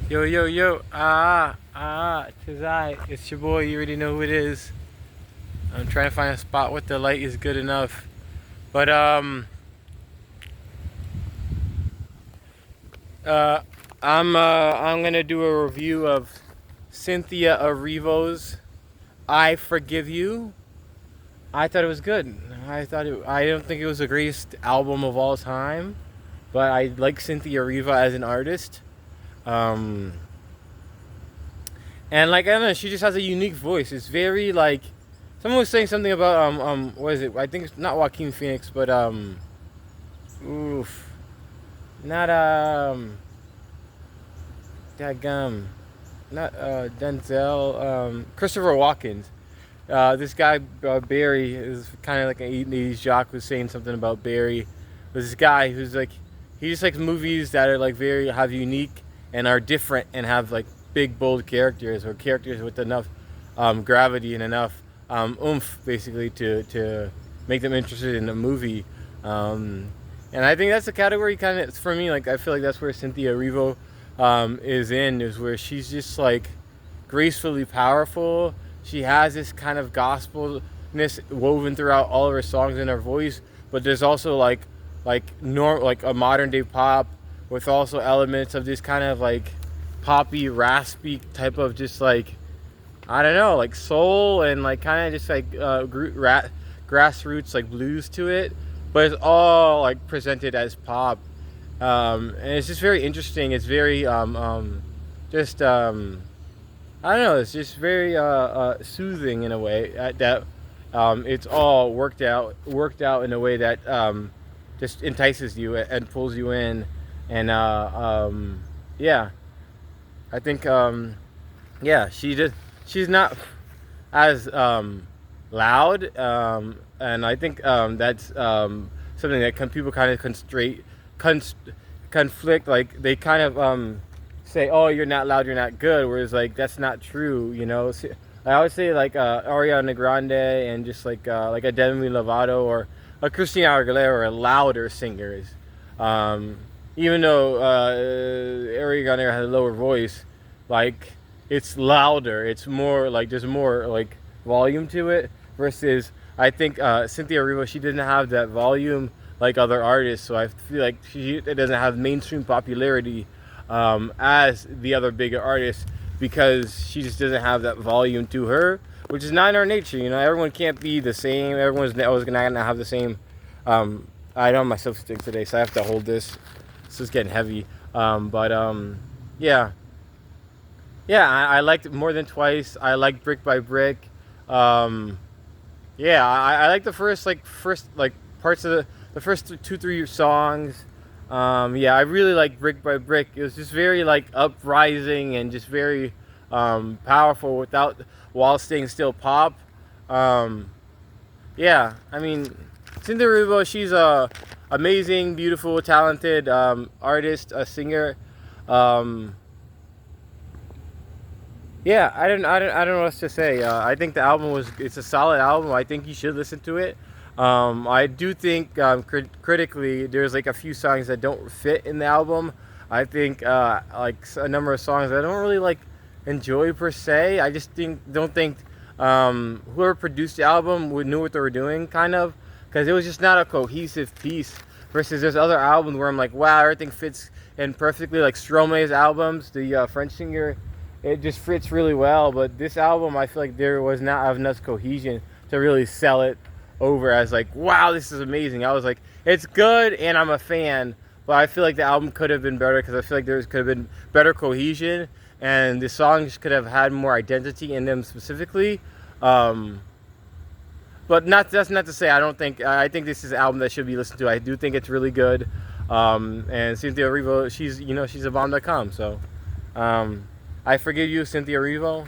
Yo, yo, yo, tis I. It's your boy, you already know who it is. I'm trying to find a spot with the light is good enough. But, uh, I'm gonna do a review of Cynthia Erivo's I Forgive You. I thought it was good. I don't think it was the greatest album of all time, but I like Cynthia Erivo as an artist. Um, And like I don't know, she just has a unique voice. It's very like someone was saying something about what is it? I think it's not Joaquin Phoenix, but oof, not dadgum, not Denzel, Christopher Walken. This guy Barry is kind of like an 80s jock was saying something about Barry. There's this guy who's like he just likes movies that are like very have unique and are different and have like big bold characters or characters with enough gravity and enough oomph basically to make them interested in the movie. And I think that's the category kind of for me. Like I feel like that's where Cynthia Erivo is where she's just like gracefully powerful. She has this kind of gospelness woven throughout all of her songs in her voice, but there's also like a modern day pop with also elements of this kind of like poppy, raspy type of just like I don't know, like soul and like kind of just like grassroots like blues to it, but it's all like presented as pop, and it's just very interesting. It's very just I don't know. It's just very soothing in a way that it's all worked out in a way that just entices you and pulls you in, and yeah, I think yeah, she's not as loud, and I think that's something that people kind of conflict. Like they kind of say, "Oh, you're not loud, you're not good," whereas like that's not true. You know, I would say like Ariana Grande and just like a Demi Lovato or a Christina Aguilera are louder singers. Even though Ariana Grande has a lower voice, like it's louder. It's more like there's more like volume to it. Versus, I think Cynthia Erivo, she didn't have that volume like other artists. So I feel like it doesn't have mainstream popularity as the other bigger artists because she just doesn't have that volume to her, which is not in our nature. You know, everyone can't be the same. Everyone's always gonna have the same. I don't have my selfie stick today, so I have to hold this. This is getting heavy. But yeah. Yeah, I liked it more than twice. I liked Brick by Brick. Yeah, I like the first parts of the first two three songs. Yeah, I really like Brick by Brick. It was just very like uprising and just very powerful without while staying still pop. Yeah, I mean, Cynthia Erivo, she's a amazing, beautiful, talented artist, a singer. Um, Yeah, I don't know what else to say. I think the album it's a solid album. I think you should listen to it. I do think critically there's like a few songs that don't fit in the album. I think a number of songs I don't really like enjoy per se. I just don't think whoever produced the album would knew what they were doing kind of because it was just not a cohesive piece. Versus there's other albums where I'm like, wow, everything fits in perfectly. Like Stromae's albums, the French singer, it just fits really well. But this album, I feel like there was not enough cohesion to really sell it over as like, wow, this is amazing. I was like, it's good and I'm a fan, but I feel like the album could have been better because I feel like there could have been better cohesion and the songs could have had more identity in them specifically. But that's not to say I think this is an album that should be listened to. I do think it's really good. And Cynthia Erivo, she's a bomb.com. So I forgive you, Cynthia Erivo.